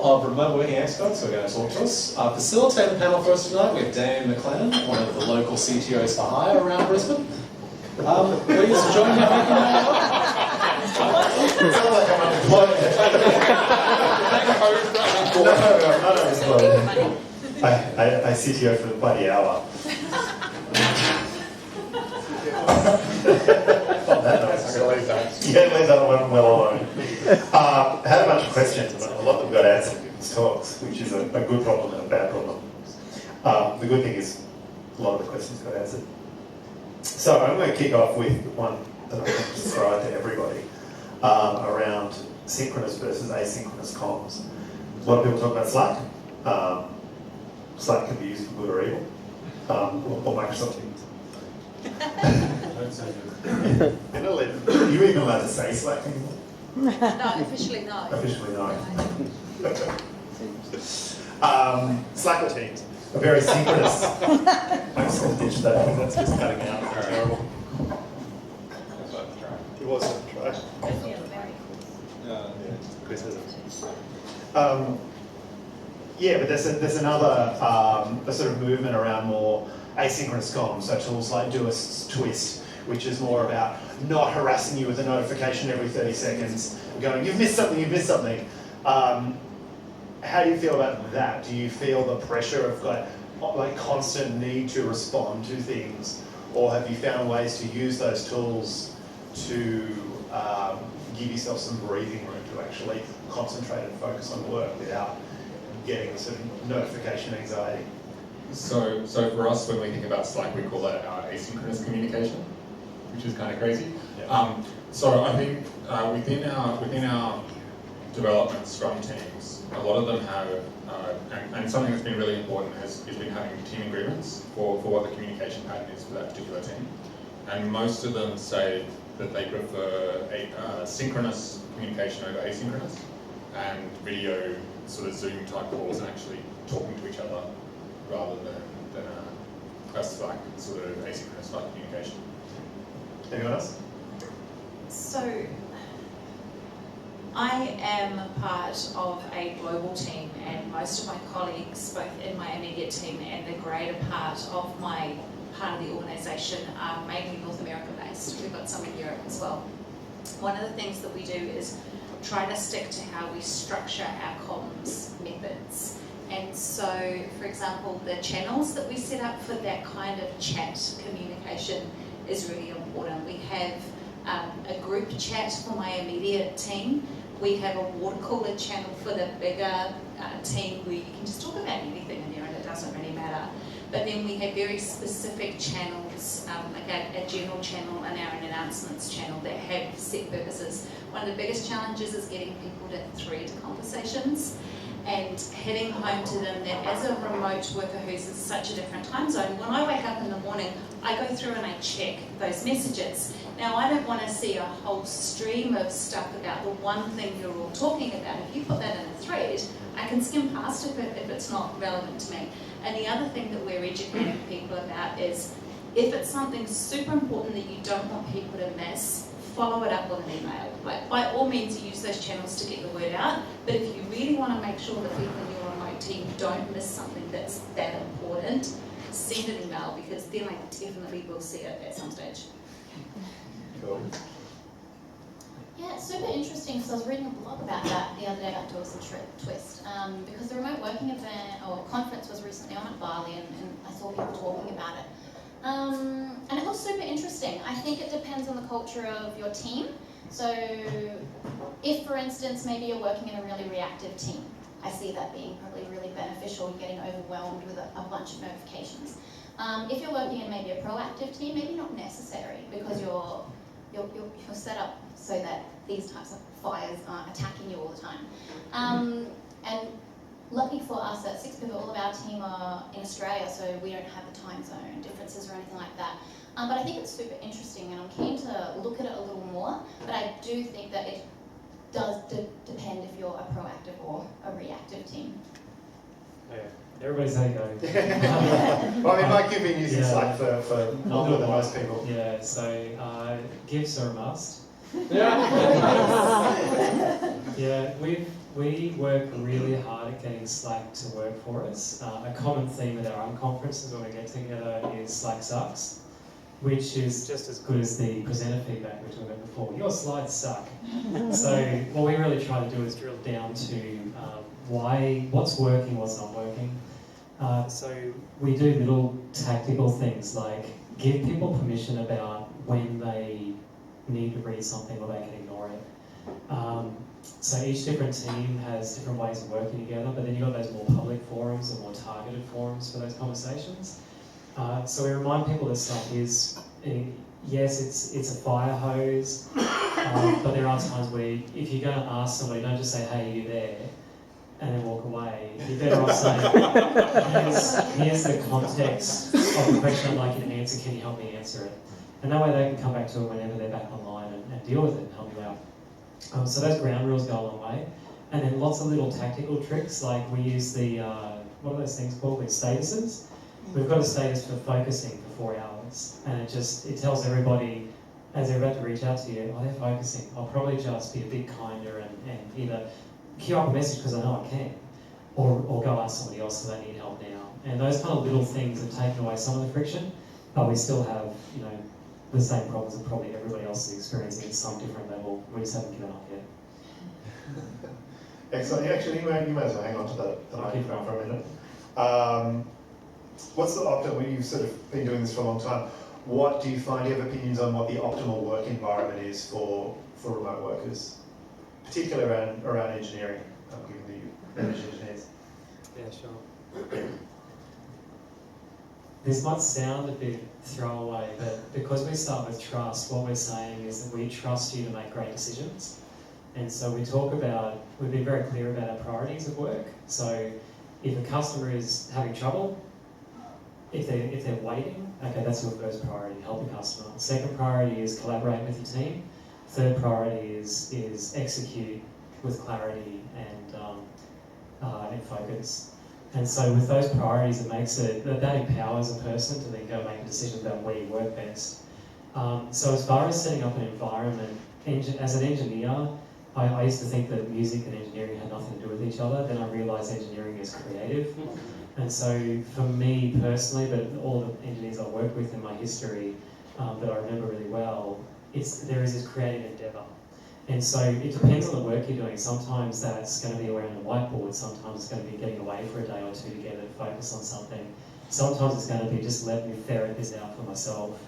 of remote working experts who are going to talk to us. Facilitating the panel for us tonight, we have Dan McLennan, one of the local CTOs for hire around Brisbane. Please join me in making that up. Sounds like I'm unemployed. I CTO for the bloody hour. Yeah, leave that one well alone. I had a bunch of questions, but a lot of them got answered in these talks, which is a good problem and a bad problem. The good thing is a lot of the questions got answered. So I'm going to kick off with one that I'm going to describe to everybody around synchronous versus asynchronous comms. A lot of people talk about Slack. Slack can be used for good or evil, or Microsoft Teams. Are you even allowed to say Slack anymore? No, officially no. Officially no. Slack or Teams are very synchronous. I'm just going to ditch that because that's just cutting out. It's terrible. It was a try. Chris has it. Yeah, but there's another a sort of movement around more asynchronous comms, so tools like Twist, which is more about not harassing you with a notification every 30 seconds, going, you've missed something, you've missed something. How do you feel about that? Do you feel the pressure of like constant need to respond to things, or have you found ways to use those tools to give yourself some breathing room to actually concentrate and focus on work without getting sort of notification anxiety? So for us, when we think about Slack, we call that our asynchronous communication, which is kind of crazy. Yeah. So I think within our development Scrum teams, a lot of them have, and something that's been really important has been having team agreements for what the communication pattern is for that particular team. And most of them say that they prefer synchronous communication over asynchronous, and video sort of Zoom type calls and actually talking to each other rather than a Slack sort of asynchronous type communication. Anyone else? So, I am a part of a global team, and most of my colleagues, both in my immediate team and the greater part of my part of the organisation, are mainly North America based. We've got some in Europe as well. One of the things that we do is try to stick to how we structure our comms methods. And so, for example, the channels that we set up for that kind of chat communication is really important. We have a group chat for my immediate team. We have a water cooler channel for the bigger team where you can just talk about anything in there and it doesn't really matter. But then we have very specific channels, like a general channel and our announcements channel that have set purposes. One of the biggest challenges is getting people to thread conversations and hitting home to them that as a remote worker who's in such a different time zone, when I wake up in the morning, I go through and I check those messages. Now, I don't want to see a whole stream of stuff about the one thing you're all talking about. If you put that in a thread, I can skim past it if it's not relevant to me. And the other thing that we're educating people about is if it's something super important that you don't want people to miss, follow it up with an email. Like, by all means, use those channels to get the word out, but if you really want to make sure that people in your remote team don't miss something that's that important, send an email, because then I definitely will see it at some stage. Cool. Yeah, it's super interesting, because I was reading a blog about that the other day about Twist, because the remote working event or conference was recently on at Bali, and I saw people talking about it. And it looks super interesting. I think it depends on the culture of your team. So if, for instance, maybe you're working in a really reactive team, I see that being probably really beneficial. You're getting overwhelmed with a bunch of notifications. If you're working in maybe a proactive team, maybe not necessary, because you're set up so that these types of fires aren't attacking you all the time. And lucky for us at Six Pivot, all of our team are in Australia, so we don't have the time zone differences or anything like that. But I think it's super interesting, and I'm keen to look at it a little more. But I do think that it does depend if you're a proactive or a reactive team. Yeah. Everybody's how you go. Well, I mean, Mike, you've been using Slack for longer than most people. Yeah, so GIFs are a must. Yeah. Yeah, We work really hard at getting Slack to work for us. A common theme at our own conferences when we get together is Slack sucks, which is just as good as the presenter feedback we were talking about before. Your slides suck. So what we really try to do is drill down to what's working, what's not working. So we do little tactical things like give people permission about when they need to read something or they can ignore it. So each different team has different ways of working together, but then you've got those more public forums or more targeted forums for those conversations. So we remind people that Slack is, yes, it's a fire hose, but there are times where if you're going to ask somebody, don't just say, hey, are you there? And then walk away. You're better off saying, here's the context of the question I'd like you to answer, can you help me answer it? And that way they can come back to it whenever they're back online and deal with it and help you out. So those ground rules go a long way. And then lots of little tactical tricks, like we use the, what are those things called? With statuses. We've got a status for focusing for 4 hours. And it tells everybody, as they're about to reach out to you, oh, they're focusing. I'll probably just be a bit kinder and either queue up a message because I know I can, or go ask somebody else because they need help now. And those kind of little things have taken away some of the friction, but we still have, the same problems that probably everybody else is experiencing at some different level. We just haven't given up yet. Excellent. Actually, you may as well hang on to the microphone for a minute. What's the optimal? You've sort of been doing this for a long time. What do you find? Do you have opinions on what the optimal work environment is for remote workers, particularly around engineering, given the managed engineers? Yeah, sure. This might sound a bit throwaway, but because we start with trust, what we're saying is that we trust you to make great decisions. And so we've been very clear about our priorities of work. So if a customer is having trouble, if they're waiting, okay, that's your first priority, help the customer. Second priority is collaborate with your team. Third priority is execute with clarity and focus. And so with those priorities, it makes that empowers a person to then go make a decision about where you work best. So as far as setting up an environment, as an engineer, I used to think that music and engineering had nothing to do with each other. Then I realised engineering is creative. And so for me personally, but all the engineers I worked with in my history that I remember really well, there is this creative endeavour. And so it depends on the work you're doing. Sometimes that's going to be around a whiteboard. Sometimes it's going to be getting away for a day or two together to focus on something. Sometimes it's going to be just let me ferret this out for myself.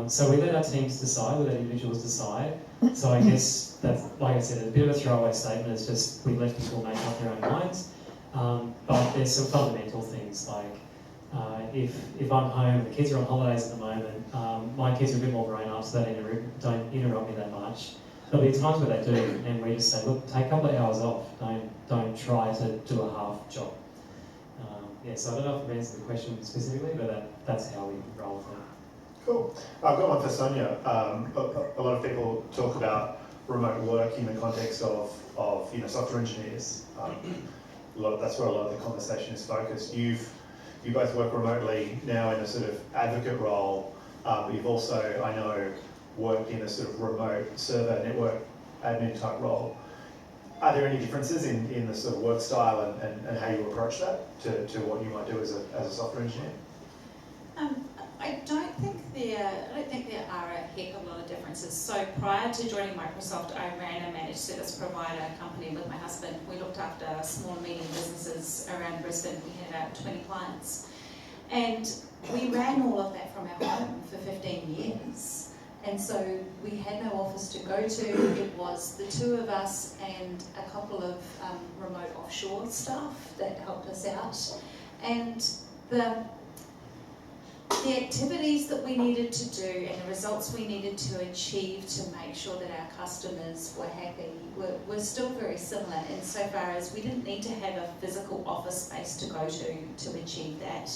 So we let our teams decide, we let individuals decide. So I guess that's, like I said, a bit of a throwaway statement. It's just we let people make up their own minds. But there's some fundamental things like if I'm home and the kids are on holidays at the moment, my kids are a bit more grown up, so they don't interrupt me that much. There'll be times where they do, and we just say, look, take a couple of hours off. Don't try to do a half job. So I don't know if I've answered the question specifically, but that's how we roll with it. Cool. I've got one for Sonia. A lot of people talk about remote work in the context of software engineers. That's where a lot of the conversation is focused. You both work remotely now in a sort of advocate role, but you've also, I know, worked in a sort of remote server network admin type role. Are there any differences in the sort of work style and how you approach that to what you might do as a software engineer? I don't think there are a heck of a lot of differences. So prior to joining Microsoft, I ran a managed service provider company with my husband. We looked after small and medium businesses around Brisbane. We had about 20 clients. And we ran all of that from our home for 15 years. And so we had no office to go to. It was the two of us and a couple of remote offshore staff that helped us out. And the activities that we needed to do and the results we needed to achieve to make sure that our customers were happy were still very similar insofar as we didn't need to have a physical office space to go to achieve that.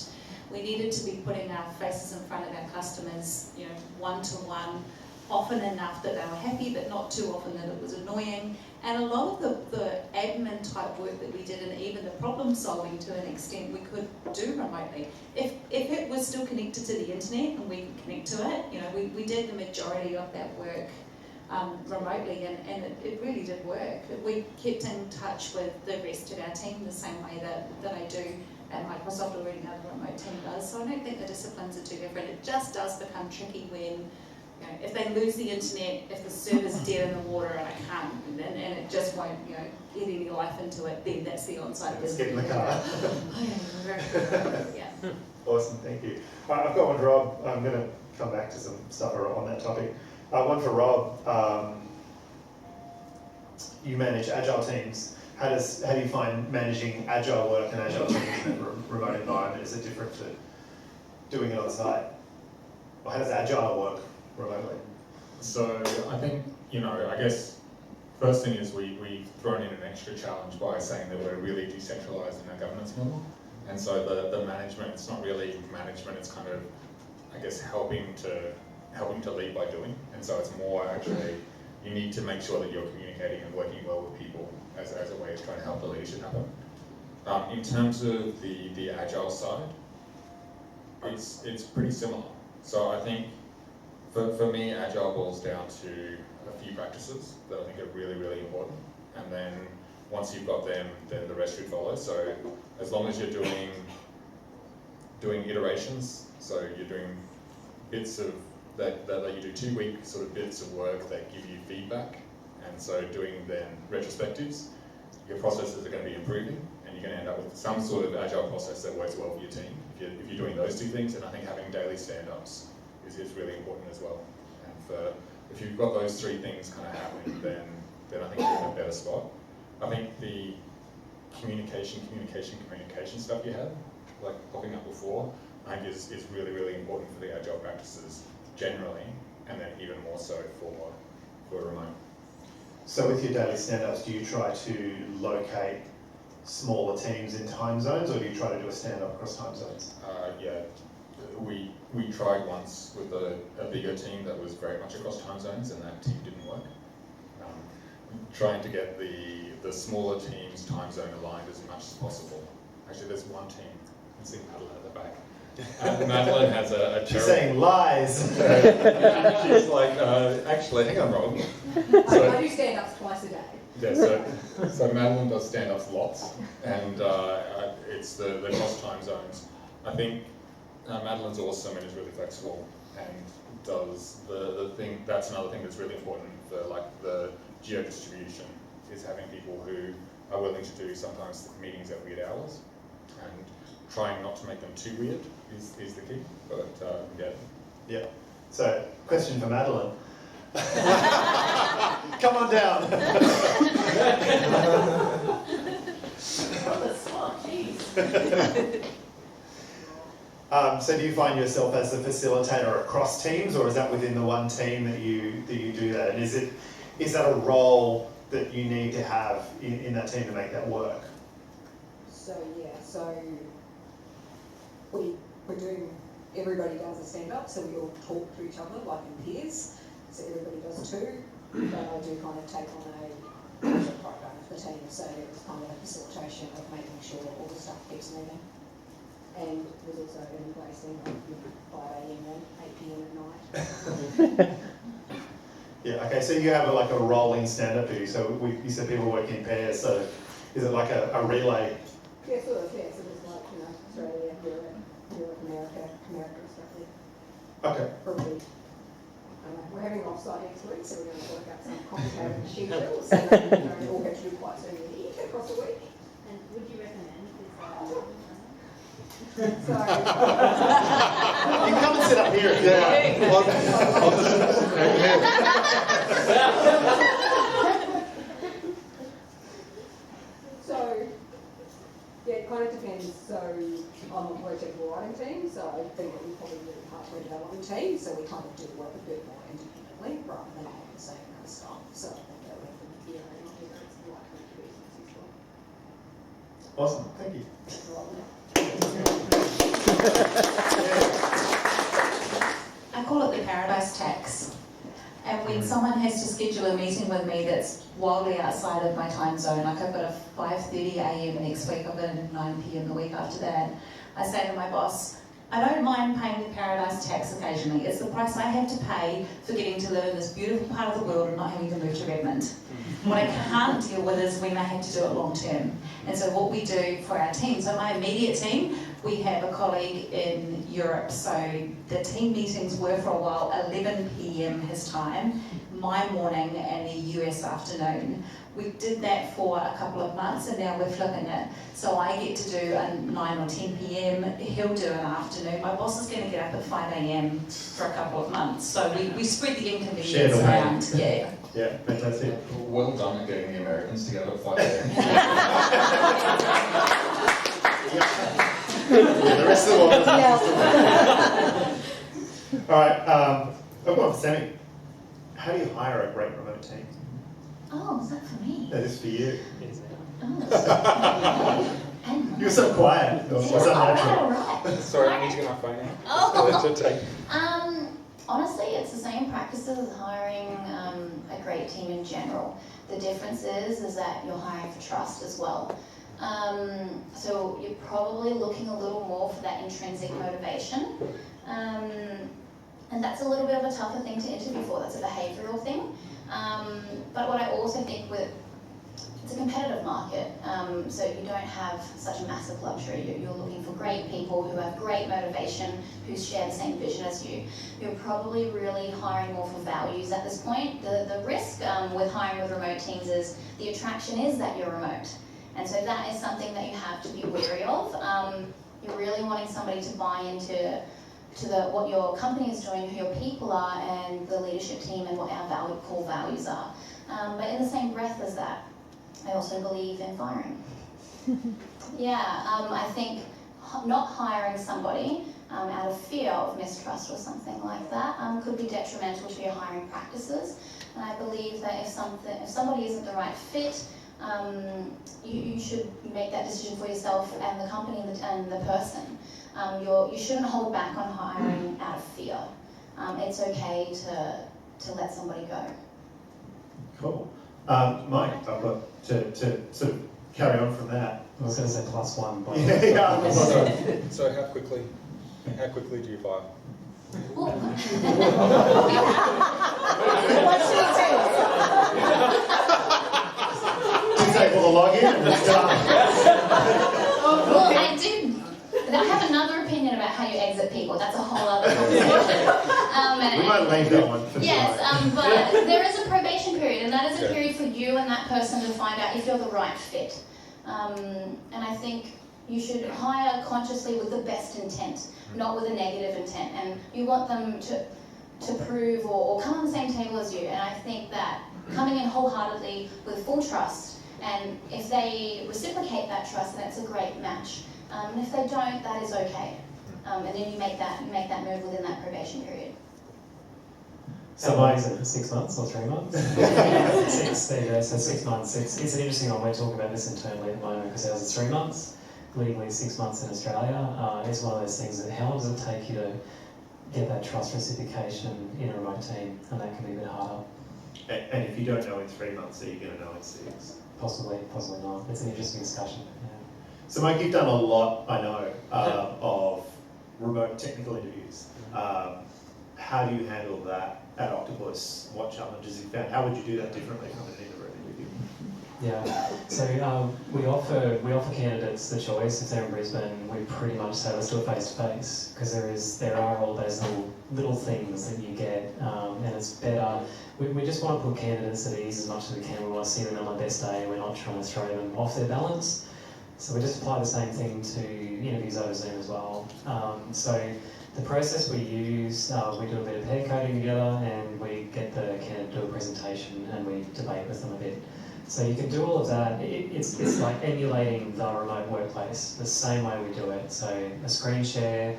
We needed to be putting our faces in front of our customers, one-to-one, often enough that they were happy, but not too often that it was annoying. And a lot of the admin type work that we did, and even the problem solving to an extent, we could do remotely. If it was still connected to the internet and we could connect to it, we did the majority of that work remotely, and it really did work. We kept in touch with the rest of our team the same way that I do at Microsoft or any other remote team does. So I don't think the disciplines are too different. It just does become tricky when, if they lose the internet, if the server's dead in the water and I can't, and it just won't, get any life into it, then that's the on-site Let's business. get in the car. Yeah. Awesome, thank you. I've got one for Rob. I'm going to come back to some stuff on that topic. One for Rob. You manage agile teams. How do you find managing agile work and agile teams in a remote environment? Is it different to doing it on site? Or how does agile work remotely? So I think, I guess first thing is we've thrown in an extra challenge by saying that we're really decentralized in our governance model. And so the management, it's not really management, it's kind of, I guess, helping to lead by doing. And so it's more actually, you need to make sure that you're communicating and working well with people as a way of trying to help the leadership happen. In terms of the agile side, it's pretty similar. So I think for me, agile boils down to a few practices that I think are really, really important. And then once you've got them, then the rest should follow. So as long as you're doing iterations, so you're doing bits of that you do 2-week sort of bits of work that give you feedback, and so doing then retrospectives, your processes are going to be improving, and you're going to end up with some sort of agile process that works well for your team. If you're doing those two things, and I think having daily stand-ups is really important as well. And if you've got those three things kind of happening, then I think you're in a better spot. I think the communication stuff you had, like popping up before, I think is really, really important for the agile practices generally, and then even more so for remote. So with your daily stand-ups, do you try to locate smaller teams in time zones, or do you try to do a stand-up across time zones? Yeah, we tried once with a bigger team that was very much across time zones, and that team didn't work. Trying to get the smaller teams time zone aligned as much as possible. Actually, there's one team, you can see Madeline at the back. Madeline has a terrible... She's saying lies! She's like, actually, hang on, Rob. I do stand-ups twice a day. Yeah, so Madeline does stand-ups lots, and it's the cross time zones. I think Madeline's awesome and is really flexible, and does the thing. That's another thing that's really important for like the geo distribution, is having people who are willing to do sometimes meetings at weird hours, and trying not to make them too weird is the key. But Yeah. So, question for Madeline. Come on down. So do you find yourself as a facilitator across teams, or is that within the one team that you do that? And is that a role that you need to have in that team to make that work? So we're doing, everybody does a stand-up, so we all talk to each other like in peers. So everybody does two, but I do kind of take on a project program of the team, so it's kind of a facilitation of making sure all the stuff keeps moving. And there's also an early stand-up 5 AM and 8 PM at night. Yeah, okay, so you have like a rolling stand-up, do you? So you said people work in pairs, so is it like a relay? Yeah, sort of, yeah. So there's like, Australia, Europe, America and stuff there. Okay. Probably. We're having off-site next week, so we're going to work out some complicated schedules, so they all have to do quite soon in the across the week. And would you recommend So, You can come and sit up here if you So, yeah, it kind of depends. So, I'm on a technical writing team, so I think that we probably really hard for a development team, so we kind of do work a bit more independently rather than all the same kind of stuff. So, I think that we can hear and not hear it's the right contributions as well. Awesome, thank you. That's a lot of I call it the paradise tax. And when someone has to schedule a meeting with me that's wildly outside of my time zone, like I've got a 5:30 AM next week, I've got a 9 PM the week after that, I say to my boss, I don't mind paying the paradise tax occasionally. It's the price I have to pay for getting to live in this beautiful part of the world and not having to move to Redmond. What I can't deal with is when I have to do it long term. And so what we do for our team, so my immediate team, we have a colleague in Europe, so the team meetings were for a while 11 p.m. his time, my morning and the US afternoon. We did that for a couple of months and now we're flipping it. So I get to do a 9 or 10 p.m, he'll do an afternoon. My boss is going to get up at 5 a.m. for a couple of months. So we spread the inconvenience around. Yeah. Yeah, fantastic. Well done at getting the Americans together at 5 a.m. Yeah, the rest of the world doesn't. All right, I've got Sammy. How do you hire a great remote team? Oh, is that for me? That is for you. Oh. And You're so quiet. Or so natural. all right. Sorry, I need to get my phone out. Oh. Honestly, it's the same practices as hiring a great team in general. The difference is that you're hiring for trust as well. So you're probably looking a little more for that intrinsic motivation. And that's a little bit of a tougher thing to interview for. That's a behavioural thing. But what I also think it's a competitive market, so you don't have such a massive luxury. You're looking for great people who have great motivation, who share the same vision as you. You're probably really hiring more for values at this point. The risk with hiring with remote teams is the attraction is that you're remote. And so that is something that you have to be wary of. You're really wanting somebody to buy into what your company is doing, who your people are, and the leadership team, and what our core values are. But in the same breath as that, I also believe in firing. Yeah, I think not hiring somebody out of fear of mistrust or something like that could be detrimental to your hiring practices. And I believe that if somebody isn't the right fit, you should make that decision for yourself and the company and the person. You shouldn't hold back on hiring out of fear. It's okay to let somebody go. Cool. Mike, I've got to sort of carry on from that. I was going to say +1. But Yeah. So how quickly do you fire? What's your take? Disable the login and it's done. Well, I have another opinion about how you exit people. That's a whole other conversation. We might leave that one for Yes, tonight. but there is a probation period, and that is a period for you and that person to find out if you're the right fit. And I think you should hire consciously with the best intent, not with a negative intent. And you want them to prove or come on the same table as you. And I think that coming in wholeheartedly with full trust, and if they reciprocate that trust, then it's a great match. And if they don't, that is okay. And then you make that move within that probation period. So why is it 6 months or 3 months? 6, there you go, so 6 months. It's an interesting one. We're talking about this internally at the moment because ours is 3 months, legally 6 months in Australia. It's one of those things that how long does it take you to get that trust reciprocation in a remote team, and that can be a bit harder. And if you don't know in 3 months, are you going to know in 6? Possibly not. It's an interesting discussion. Yeah. So Mike, you've done a lot, I know, of remote technical interviews. How do you handle that at Octopus? What challenges have you found? How would you do that differently from an in-the-room interview? Yeah, so we offer candidates the choice. If they're in Brisbane, we pretty much say let's do it face to face, because there are all those little things that you get, and it's better. We just want to put candidates at ease as much as we can. We want to see them on their best day. We're not trying to throw them off their balance. So we just apply the same thing to interviews over Zoom as well. So the process we use, we do a bit of pair coding together, and we get the candidate to do a presentation, and we debate with them a bit. So you can do all of that. It's like emulating the remote workplace, the same way we do it. So a screen share,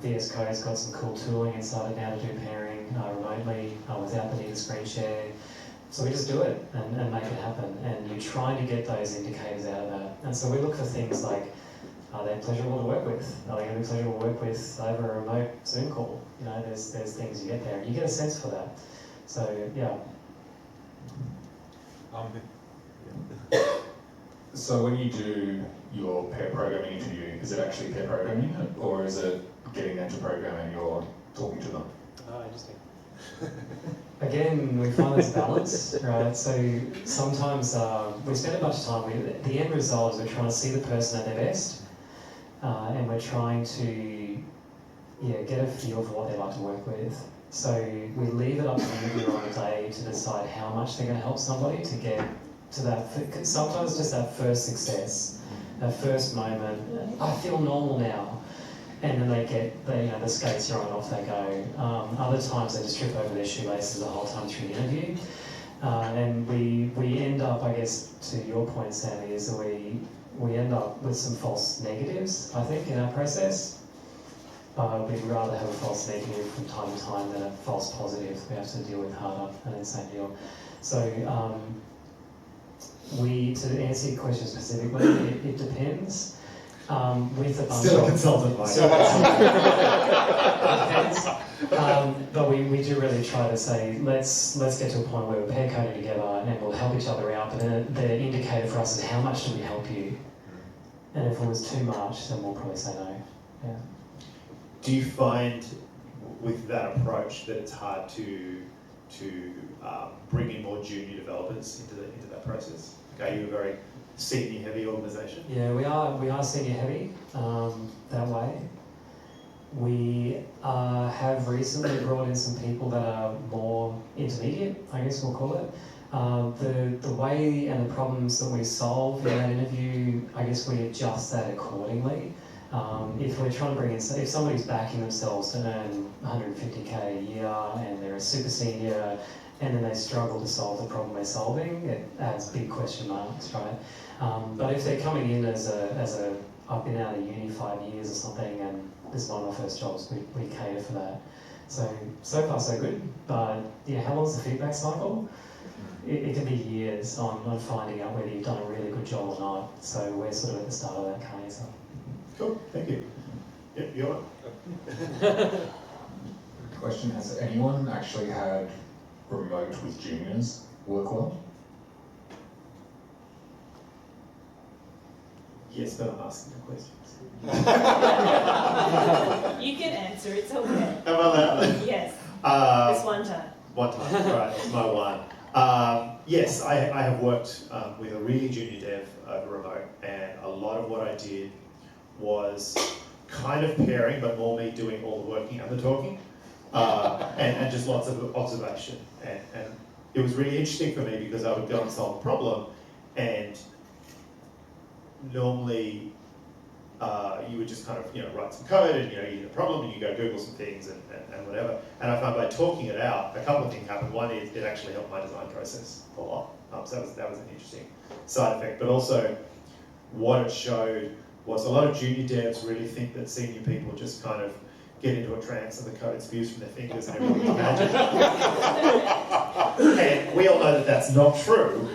VS Code's got some cool tooling inside it now to do pairing remotely without the need of screen share. So we just do it and make it happen. And you're trying to get those indicators out of that. And so we look for things like, are they pleasurable to work with? Are they going to be pleasurable to work with over a remote Zoom call? You know, there's things you get there, and you get a sense for that. So yeah. So when you do your pair programming interview, is it actually pair programming, or is it getting them to program and you're talking to them? Oh, interesting. Again, we find this balance, right? So sometimes we spend a bunch of time, the end result is we're trying to see the person at their best, and we're trying to get a feel for what they like to work with. So we leave it up to the interviewer on the day to decide how much they're going to help somebody to get to that, sometimes just that first success, that first moment, I feel normal now. And then they get the skates are on, off they go. Other times they just trip over their shoelaces the whole time through the interview. And we end up, I guess, to your point, Sammy, is that we end up with some false negatives, I think, in our process. We'd rather have a false negative from time to time than a false positive we have to deal with harder, and then same deal. So to answer your question specifically, it depends. With a bunch Still of a consultant, Mike. But we do really try to say, let's get to a point where we're pair coding together and we'll help each other out, but then the indicator for us is how much do we help you? And if it was too much, then we'll probably say no. Yeah. Do you find with that approach that it's hard to bring in more junior developers into that process? Are you a very senior heavy organisation? Yeah, we are senior heavy that way. We have recently brought in some people that are more intermediate, I guess we'll call it. The way and the problems that we solve in that interview, I guess we adjust that accordingly. If we're trying to bring in, if somebody's backing themselves to earn 150k a year and they're a super senior and then they struggle to solve the problem we're solving, it adds big question marks, right? But if they're coming in as a I've been out of uni 5 years or something and this is one of my first jobs, we cater for that. So far so good, but yeah, how long's the feedback cycle? It can be years on finding out whether you've done a really good job or not. So we're sort of at the start of that kind of stuff. Cool, thank you. Yep, you're on. Question, has anyone actually had remote with juniors work well? Yes, but I'm asking the questions. You can answer, it's okay. Am I allowed? Yes, this one time. One time, right, it's my one. Yes, I have worked with a really junior dev over remote, and a lot of what I did was kind of pairing, but more me doing all the working and the talking, and just lots of observation. And it was really interesting for me because I would go and solve a problem, and normally you would just kind of write some code and you get a problem and you go Google some things and whatever. And I found by talking it out, a couple of things happened. One is it actually helped my design process a lot. So that was an interesting side effect. But also what it showed was a lot of junior devs really think that senior people just kind of get into a trance and the code spews from their fingers and everything's magic. And we all know that that's not true.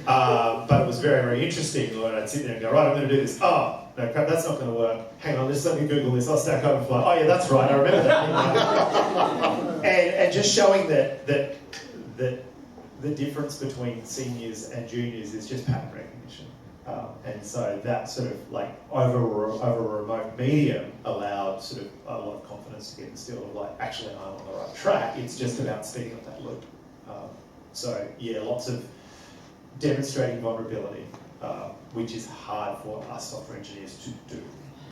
But it was very, very interesting when I'd sit there and go, right, I'm going to do this. Oh, no, crap, that's not going to work. Hang on, let me Google this. I'll Stack Overflow. Oh, yeah, that's right. I remember that. and just showing that the difference between seniors and juniors is just pattern recognition. And so that sort of over a remote medium allowed sort of a lot of confidence to get instilled of actually I'm on the right track. It's just about speeding up that loop. So yeah, lots of demonstrating vulnerability, which is hard for us software engineers to do.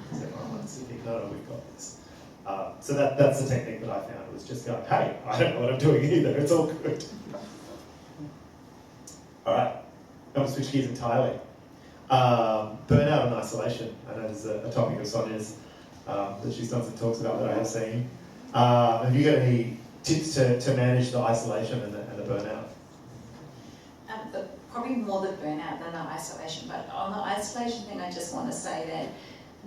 Because everyone wants to think, no, we've got this. So that's the technique that I found, was just going, hey, I don't know what I'm doing either, it's all good. All right, I'm going to switch gears entirely. Burnout and isolation. I know there's a topic of Sonia's that she's done some talks about that I have seen. Have you got any tips to manage the isolation and the burnout? Probably more the burnout than the isolation, but on the isolation thing, I just want to say that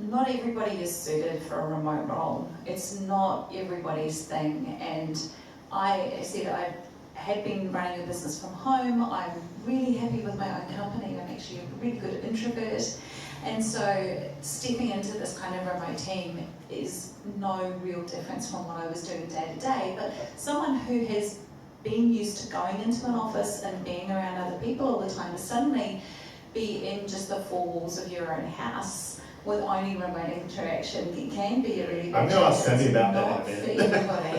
not everybody is suited for a remote role. It's not everybody's thing, and I said I had been running a business from home. I'm really happy with my own company. I'm actually a really good introvert, and so stepping into this kind of remote team is no real difference from what I was doing day to day, but someone who has been used to going into an office and being around other people all the time is suddenly be in just the four walls of your own house with only remote interaction. It can be a really big I'm going to ask Sandy about not that for in a minute. everybody.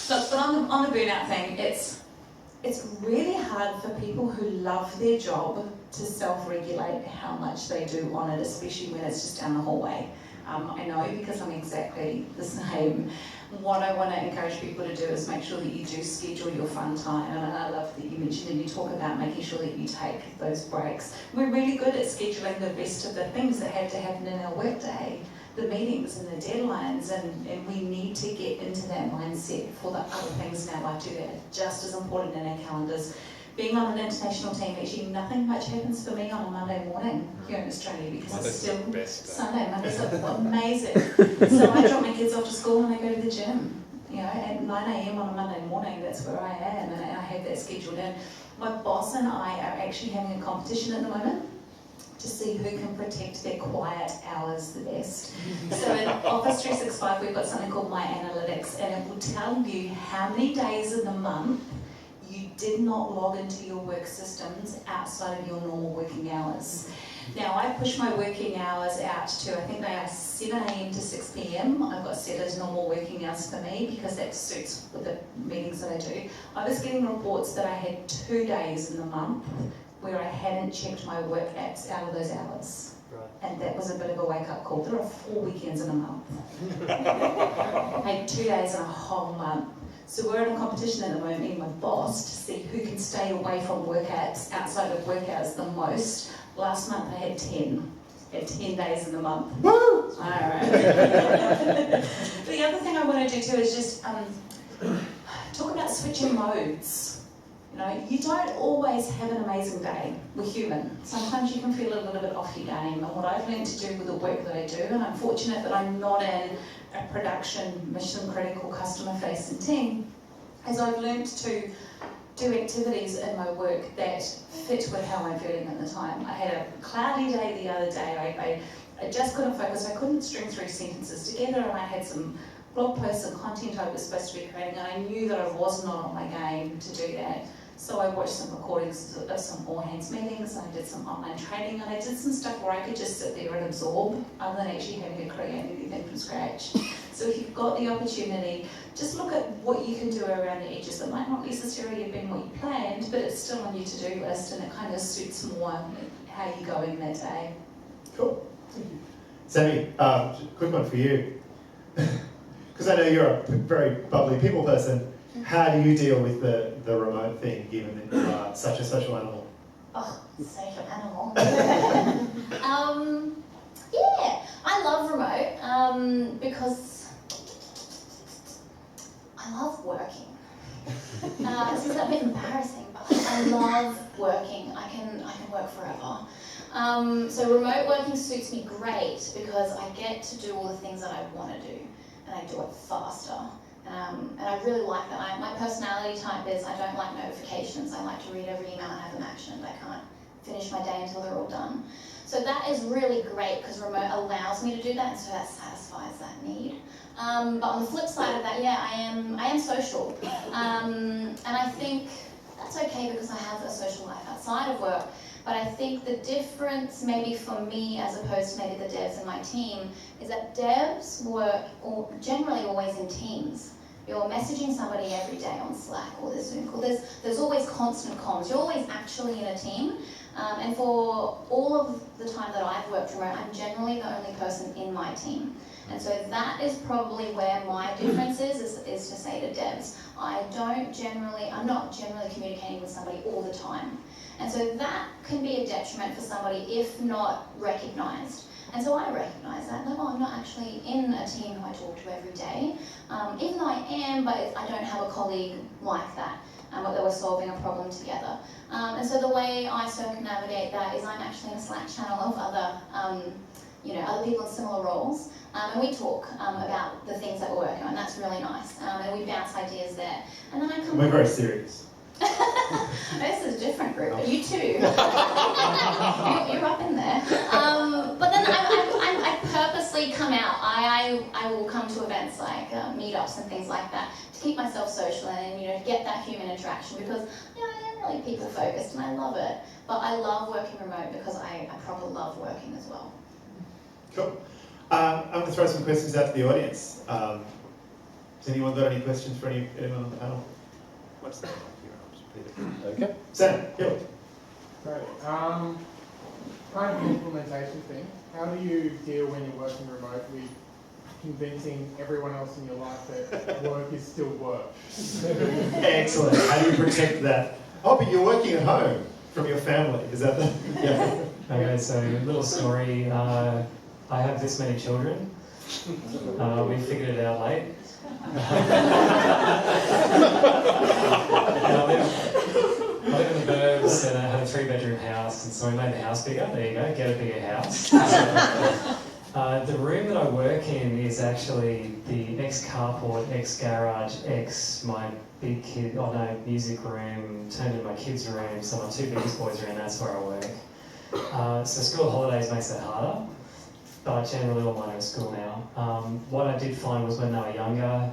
But on the burnout thing, it's really hard for people who love their job to self-regulate how much they do on it, especially when it's just down the hallway. I know because I'm exactly the same. What I want to encourage people to do is make sure that you do schedule your fun time, and I love that you mentioned and you talk about making sure that you take those breaks. We're really good at scheduling the rest of the things that have to happen in our workday, the meetings and the deadlines, and we need to get into that mindset for the other things in our life too that are just as important in our calendars. Being on an international team, actually nothing much happens for me on a Monday morning here in Australia because it's still Sunday. Mondays are amazing. So I drop my kids off to school and I go to the gym. You know, at 9 a.m. on a Monday morning, that's where I am, and I have that scheduled in. My boss and I are actually having a competition at the moment to see who can protect their quiet hours the best. So in Office 365, we've got something called My Analytics, and it will tell you how many days in the month you did not log into your work systems outside of your normal working hours. Now, I push my working hours out to, I think they are 7 a.m. to 6 p.m. I've got set as normal working hours for me because that suits with the meetings that I do. I was getting reports that I had 2 days in the month where I hadn't checked my work apps out of those hours. Right. And that was a bit of a wake-up call. There are 4 weekends in a month. I had 2 days in a whole month. So we're in a competition at the moment, me and my boss, to see who can stay away from work apps outside of work hours the most. Last month I had 10. I had 10 days in the month. Woo! Alright. The other thing I want to do too is just talk about switching modes. You know, you don't always have an amazing day. We're human. Sometimes you can feel a little bit off your game. And what I've learned to do with the work that I do, and I'm fortunate that I'm not in a production, mission-critical, customer-facing team, is I've learned to do activities in my work that fit with how I'm feeling at the time. I had a cloudy day the other day. I just couldn't focus. I couldn't string 3 sentences together, and I had some blog posts and content I was supposed to be creating, and I knew that I was not on my game to do that. So I watched some recordings of some all-hands meetings, I did some online training, and I did some stuff where I could just sit there and absorb other than actually having to create anything from scratch. So if you've got the opportunity, just look at what you can do around the edges. It might not necessarily have been what you planned, but it's still on your to-do list, and it kind of suits more how you're going that day. Cool. Thank you. Sammy, quick one for you. Because I know you're a very bubbly people person. How do you deal with the remote thing, given that you are such a social animal? Oh, social animal. Yeah, I love remote because I love working. This is a bit embarrassing, but I love working. I can work forever. So remote working suits me great because I get to do all the things that I want to do, and I do it faster. And I really like that. My personality type is I don't like notifications. I like to read every email and have them actioned. I can't finish my day until they're all done. So that is really great because remote allows me to do that, and so that satisfies that need. But on the flip side of that, yeah, I am social. And I think that's okay because I have a social life outside of work. But I think the difference maybe for me as opposed to maybe the devs in my team is that devs work generally always in teams. You're messaging somebody every day on Slack or the Zoom call. There's always constant comms. You're always actually in a team. And for all of the time that I've worked remote, I'm generally the only person in my team. And so that is probably where my difference is to say to devs, I'm not generally communicating with somebody all the time. And so that can be a detriment for somebody if not recognised. And so I recognise that. No, I'm not actually in a team who I talk to every day. Even though I am, but I don't have a colleague like that, that we're solving a problem together. And so the way I circumnavigate that is I'm actually in a Slack channel of other people in similar roles. And we talk about the things that we're working on. That's really nice. And we bounce ideas there. And then I come We're very serious. This is a different group, but you too. You're up in there. But then I purposely come out. I I will come to events like meetups and things like that to keep myself social and, you know, get that human interaction, because, you know, I am really people focused and I love it. But I love working remote because I proper love working as well. Cool. I'm going to throw some questions out to the audience. Has anyone got any questions for anyone on the panel? What's that? Okay. Sam, Hill. Great. Kind of an implementation thing. How do you deal when you're working remote with convincing everyone else in your life that work is still work? Excellent. How do you protect that? Oh, but you're working at home from your family. Is that the... Yeah. Okay, so little story. I have this many children. We figured it out late. I live in the burbs and I had a 3-bedroom house, and so we made the house bigger. There you go, get a bigger house. The room that I work in is actually the ex-carport, ex-garage, my big kid, music room, turned into my kids' room, so my 2 biggest boys are in, that's where I work. So school holidays makes that harder, but generally all mine are at school now. What I did find was when they were younger,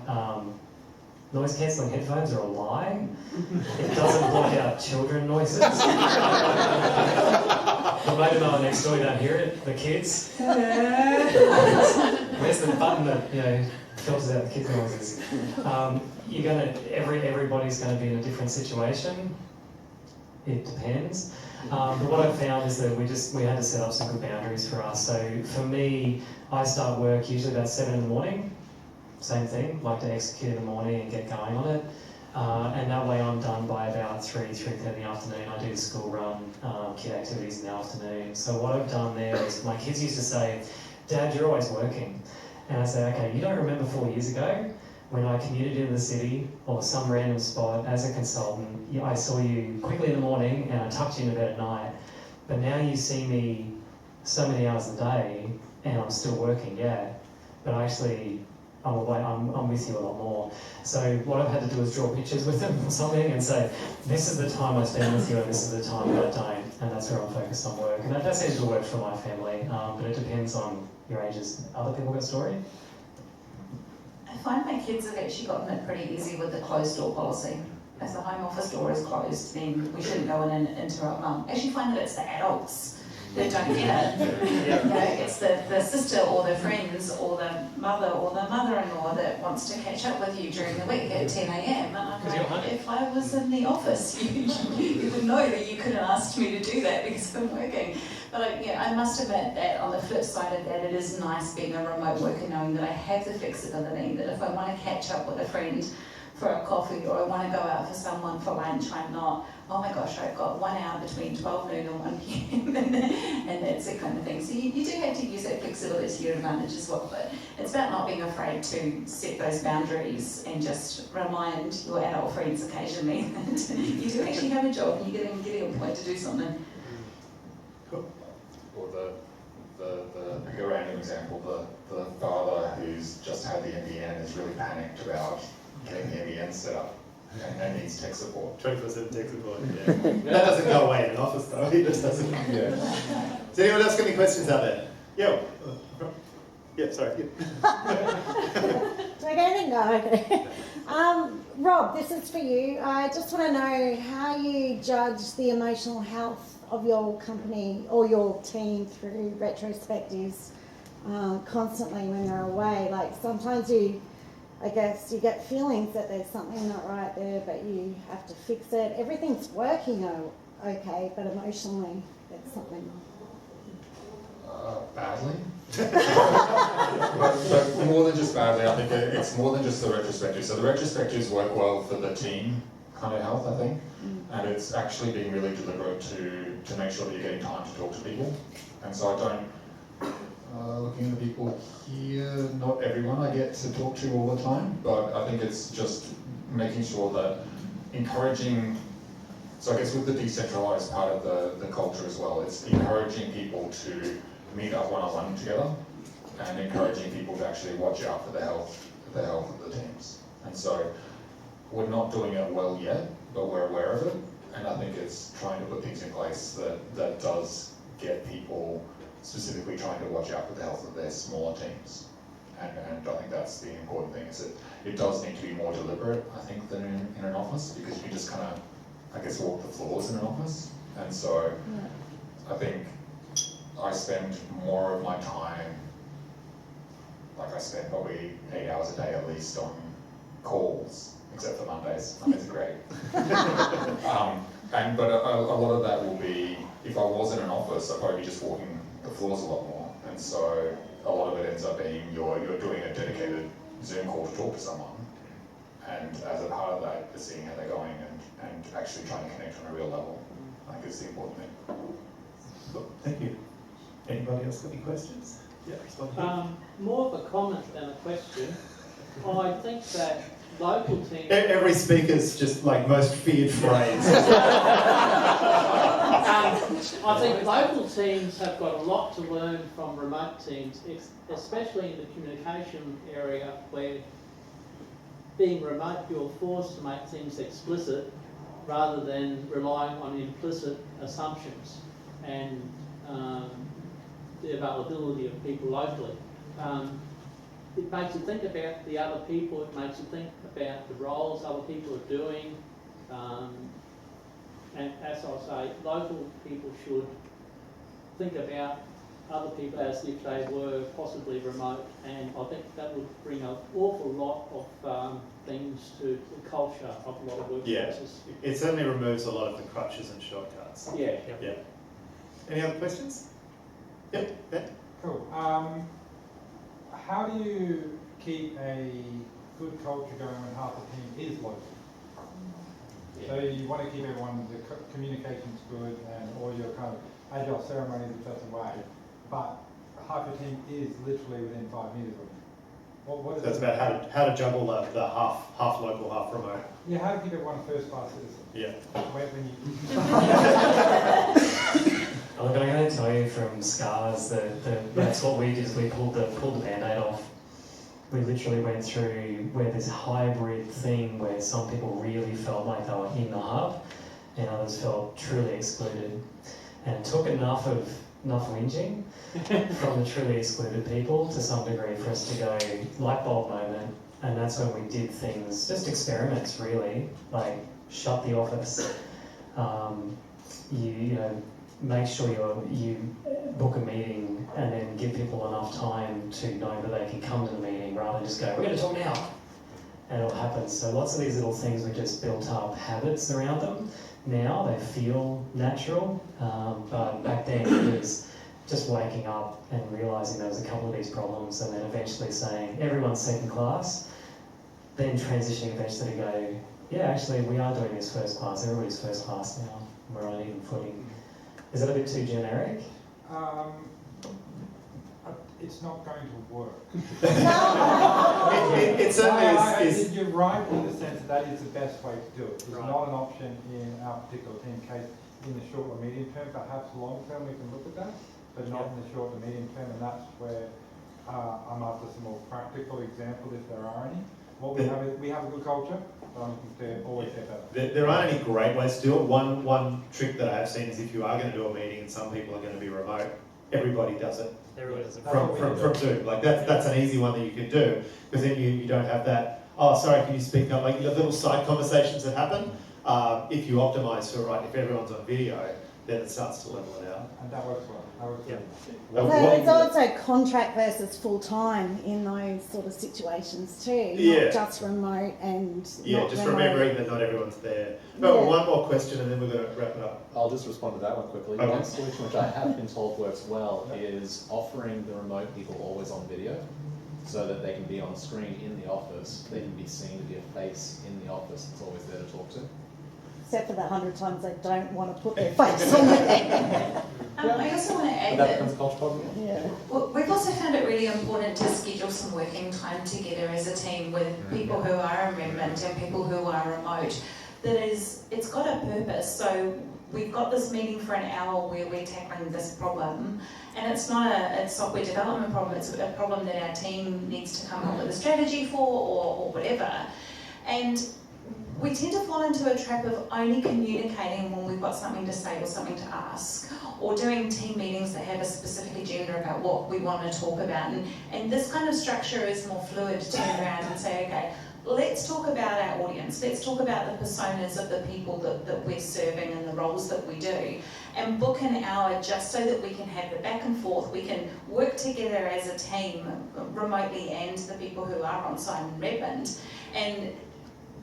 noise cancelling headphones are a lie. It doesn't block out children noises. The mate and I next door, you don't hear it, the kids. Where's the button that, you know, filters out the kids' noises? Everybody's gonna be in a different situation. It depends. But what I've found is that we had to set up some good boundaries for us. So for me, I start work usually about 7 in the morning. Same thing, like to execute in the morning and get going on it. And that way I'm done by about 3:30 in the afternoon. I do the school run, kid activities in the afternoon. So what I've done there is, my kids used to say, "Dad, you're always working." And I say, "Okay, you don't remember 4 years ago when I commuted into the city or some random spot as a consultant, I saw you quickly in the morning and I tucked you into bed at night. But now you see me so many hours a day and I'm still working, yeah. But actually, I'm with you a lot more." So what I've had to do is draw pictures with them or something and say, this is the time I spend with you and this is the time that I don't, and that's where I'm focused on work. And that seems to work for my family, but it depends on your ages. Other people got a story? I find my kids have actually gotten it pretty easy with the closed door policy. If the home office door is closed, then we shouldn't go in and interrupt mum. I actually find that it's the adults that don't get it. You know, it's the sister or the friends or the mother-in-law that wants to catch up with you during the week at 10 a.m. And I'm like, if I was in the office, you would know that you couldn't ask me to do that because I'm working. But I must admit that on the flip side of that, it is nice being a remote worker, knowing that I have the flexibility, that if I want to catch up with a friend for a coffee or I want to go out for someone for lunch, I'm not, oh my gosh, I've got 1 hour between 12 noon and 1 p.m. and that's the kind of thing. So you do have to use that flexibility to your advantage as well, but it's about not being afraid to set those boundaries and just remind your adult friends occasionally that you do actually have a job and you're getting a point to do something. Cool. Or the bigger random example, the father who's just had the NBN is really panicked about getting the NBN set up and needs tech support. 24/7 tech support, yeah. That doesn't go away in an office though, it just doesn't. Yeah. Does anyone else got any questions out there? Yeah, sorry. Do I get anything? No, okay. Rob, this is for you. I just want to know how you judge the emotional health of your company or your team through retrospectives constantly when you're away. Like sometimes you get feelings that there's something not right there, but you have to fix it. Everything's working okay, but emotionally there's something Badly. but more than just badly, I think it's more than just the retrospective. So the retrospectives work well for the team kind of health, I think. And it's actually being really deliberate to make sure that you're getting time to talk to people. And so I don't, looking at the people here, not everyone I get to talk to all the time, but I think it's just making sure that encouraging, so I guess with the decentralized part of the culture as well, it's encouraging people to meet up one-on-one together and encouraging people to actually watch out for the health of the teams. And so we're not doing it well yet, but we're aware of it, and I think it's trying to put things in place that does get people specifically trying to watch out for the health of their smaller teams And I think that's the important thing, is that it does need to be more deliberate, I think, than in an office, because you can just kind of, I guess, walk the floors in an office. And so I think I spend more of my time, like I spend probably 8 hours a day at least on calls, except for Mondays. Mondays are great. But a lot of that will be, if I was in an office, I'd probably be just walking the floors a lot more. And so a lot of it ends up being you're doing a dedicated Zoom call to talk to someone. And as a part of that, is seeing how they're going and actually trying to connect on a real level, I think is the important thing. Cool. Thank you. Anybody else got any questions? Yeah, respond here. More of a comment than a question. I think that local teams... Every speaker's just like most feared phrase. I think local teams have got a lot to learn from remote teams, especially in the communication area, where being remote you're forced to make things explicit rather than relying on implicit assumptions and the availability of people locally. It makes you think about the other people, it makes you think about the roles other people are doing, and as I say, local people should think about other people as if they were possibly remote, and I think that would bring an awful lot of things to the culture of a lot of workplaces. Yeah, it certainly removes a lot of the crutches and shortcuts. Yeah. Yeah. Any other questions? Yep, Ben? Cool. How do you keep a good culture going when half the team is local? So you want to keep everyone, the communication's good and all your kind of agile ceremonies a certain way, but half your team is literally within 5 meters of you. What is That's it? about how to juggle the half local, half remote. Yeah, how to keep everyone a first-class citizen. Yeah. When you... Look, I'm going to tell you from scars that that's what we did. We pulled the Band-Aid off. We literally went through where this hybrid thing where some people really felt like they were in the hub and others felt truly excluded. And it took enough whinging from the truly excluded people to some degree for us to go light bulb moment. And that's when we did things, just experiments really, like shut the office. You know, make sure you book a meeting and then give people enough time to know that they can come to the meeting rather than just go, we're going to talk now. And it'll happen. So lots of these little things, we just built up habits around them. Now they feel natural, but back then it was just waking up and realising there was a couple of these problems and then eventually saying everyone's second class, then transitioning eventually to go, yeah, actually we are doing this first class, everybody's first class now, we're on even footing. Is that a bit too generic? It's not going to work. it certainly is. You're right in the sense that is the best way to do it. It's not an option in our particular team case in the short or medium term. Perhaps long term we can look at that, but not in the short or medium term, and that's where I'm after some more practical examples if there are any. What we have is we have a good culture, but I'm looking to always get better. There aren't any great ways to do it. One trick that I have seen is if you are going to do a meeting and some people are going to be remote, everybody does it. Everybody does it. From Zoom. Like that's an easy one that you can do, because then you don't have that, oh sorry, can you speak up? Like the little side conversations that happen. If you optimise for if everyone's on video, then it starts to level it out. And that works well. So it's also contract versus full-time in those sort of situations too, not just remote and not just remote. remembering that not everyone's there. Oh, one more question and then we're going to wrap it up. I'll just respond to that one quickly. Okay. One solution which I have been told works well is offering the remote people always on video, so that they can be on screen in the office, they can be seen to be a face in the office that's always there to talk to. Except for the 100 times they don't want to put their face on there. I also want to add But that becomes a culture problem. Yeah. Well, we've also found it really important to schedule some working time together as a team with people who are in Redmond and people who are remote. It's got a purpose. So we've got this meeting for an hour where we're tackling this problem, and it's not a software development problem, it's a problem that our team needs to come up with a strategy for or whatever. And we tend to fall into a trap of only communicating when we've got something to say or something to ask, or doing team meetings that have a specific agenda about what we want to talk about. And this kind of structure is more fluid to turn around and say, okay, let's talk about our audience, let's talk about the personas of the people that we're serving and the roles that we do, and book an hour just so that we can have the back and forth, we can work together as a team remotely and the people who are on site in Redmond, and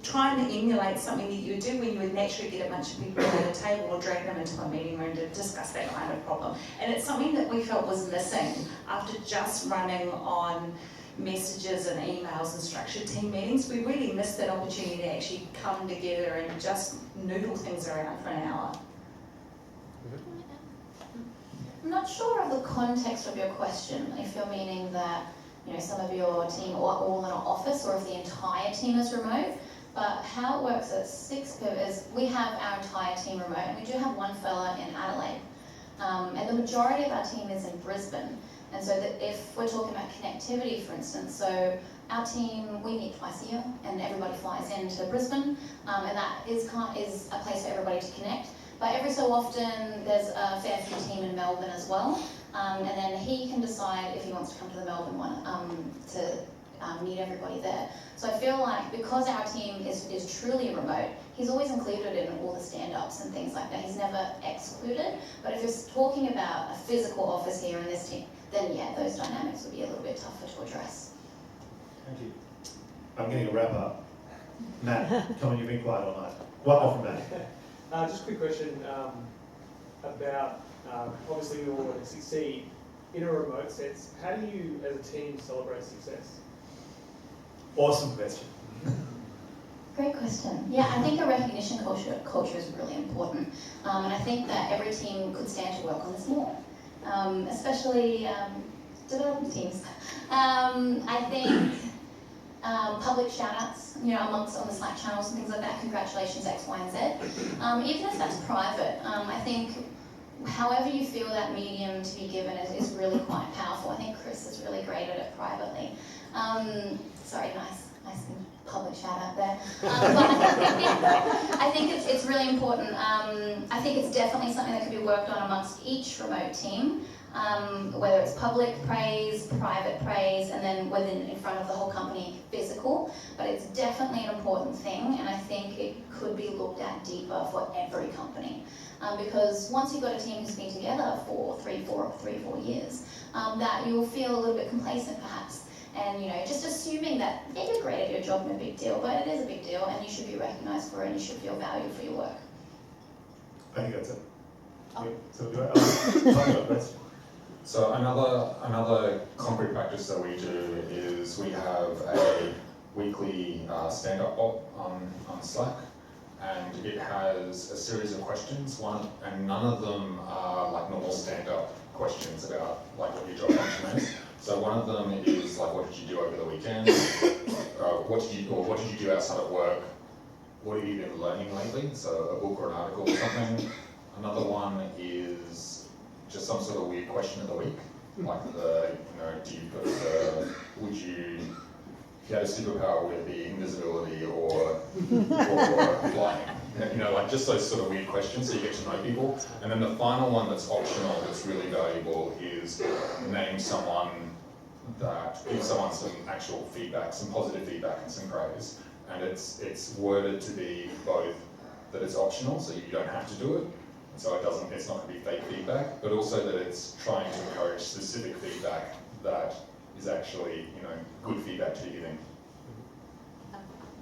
trying to emulate something that you do when you would naturally get a bunch of people at a table or drag them into a meeting room to discuss that kind of problem. And it's something that we felt was missing after just running on messages and emails and structured team meetings. We really missed that opportunity to actually come together and just noodle things around for an hour. I'm not sure of the context of your question, if you're meaning that, you know, some of your team are all in an office or if the entire team is remote. But how it works at Six Pivot is we have our entire team remote, and we do have one fella in Adelaide. And the majority of our team is in Brisbane. And so that if we're talking about connectivity, for instance, so our team, we meet twice a year, and everybody flies into Brisbane, and that is a place for everybody to connect. But every so often, there's a fair few team in Melbourne as well, and then he can decide if he wants to come to the Melbourne one to meet everybody there. So I feel like because our team is truly remote, he's always included in all the stand-ups and things like that. He's never excluded. But if you're talking about a physical office here in this team, then yeah, those dynamics would be a little bit tougher to address. Thank you. I'm getting a wrap up. Matt, come on, you've been quiet all night. One more from Matt. Just a quick question about, obviously we all want to succeed in a remote sense. How do you, as a team, celebrate success? Awesome question. Great question. Yeah, I think a recognition culture is really important. And I think that every team could stand to work on this more, especially development teams. I think public shout-outs, you know, on the Slack channels and things like that, congratulations X, Y, and Z. Even if that's private, I think however you feel that medium to be given is really quite powerful. I think Chris is really great at it privately. Sorry, nice public shout out there. But I think it's really important. I think it's definitely something that could be worked on amongst each remote team, whether it's public praise, private praise, and then in front of the whole company, physical. But it's definitely an important thing, and I think it could be looked at deeper for every company. Because once you've got a team who's been together for 3 or 4 years, that you'll feel a little bit complacent perhaps. And you know, just assuming that, yeah, you're great at your job, no big deal, but it is a big deal and you should be recognised for it and you should feel valued for your work. I think that's it. So another concrete practice that we do is we have a weekly stand-up bot on Slack, and it has a series of questions. And none of them are like normal stand-up questions about like what your job function is. So one of them is like, what did you do over the weekend? What did you do outside of work? What have you been learning lately? So a book or an article or something. Another one is just some sort of weird question of the week, like would you, if you had a superpower, would it be invisibility or flying? You know, like just those sort of weird questions so you get to know people. And then the final one that's optional, that's really valuable, is name someone give someone some actual feedback, some positive feedback and some praise. And it's worded to be both that it's optional, so you don't have to do it, and so it's not going to be fake feedback, but also that it's trying to encourage specific feedback that is actually, you know, good feedback to be giving.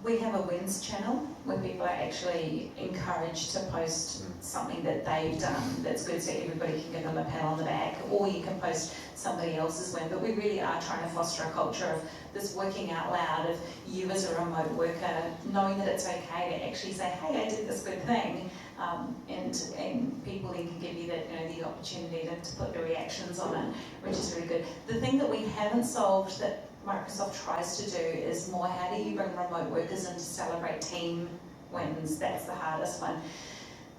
We have a wins channel where people are actually encouraged to post something that they've done that's good, so everybody can give them a pat on the back, or you can post somebody else's win. But we really are trying to foster a culture of this working out loud, of you as a remote worker knowing that it's okay to actually say, hey, I did this good thing, and people then can give you that, you know, the opportunity to put the reactions on it, which is really good. The thing that we haven't solved that Microsoft tries to do is more, how do you bring remote workers in to celebrate team wins? That's the hardest one.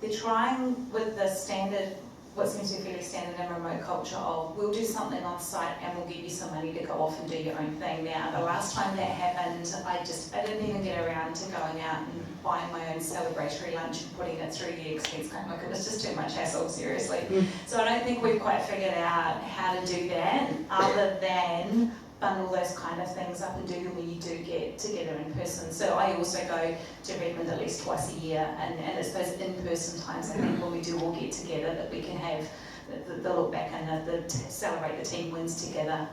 They're trying with the standard what seems to be fairly standard in remote culture of we'll do something on site and we'll give you some money to go off and do your own thing. Now, the last time that happened, I didn't even get around to going out and buying my own celebratory lunch and putting it through the expense claim. Like, it was just too much hassle, seriously. So I don't think we've quite figured out how to do that other than bundle those kind of things up and do them when you do get together in person. So I also go to Redmond at least twice a year, and it's those in-person times, I think, when we do all get together that we can have the look back and the celebrate the team wins together.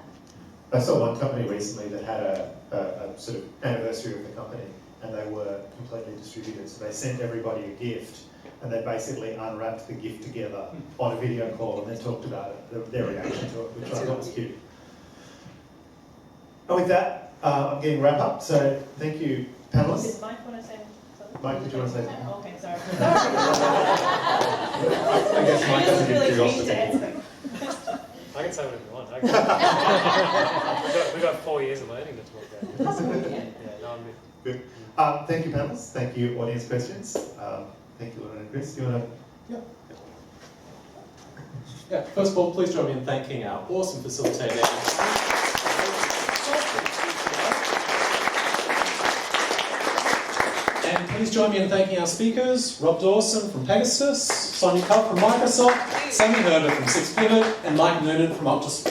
I saw one company recently that had a sort of anniversary of the company, and they were completely distributed. So they sent everybody a gift, and they basically unwrapped the gift together on a video call and then talked about it, their reaction to it, which I thought was cute. And with that, I'm getting wrap up. So thank you, panelists. Did Mike want to say something? Mike, did you want to say something? Okay, sorry. I guess Mike I was doesn't really give keen to answer. I can say whatever you want. We've got 4 years of learning to talk about. Yeah, no, I'm good. Thank you, panelists. Thank you, audience questions. Thank you, Lauren and Chris. Do you want to? Yeah, first of all, please join me in thanking our awesome facilitator. And please join me in thanking our speakers, Rob Dawson from Pegasus, Sonia from Microsoft, Sammy Herder from Six Pivot, and Mike Noonan from Octopus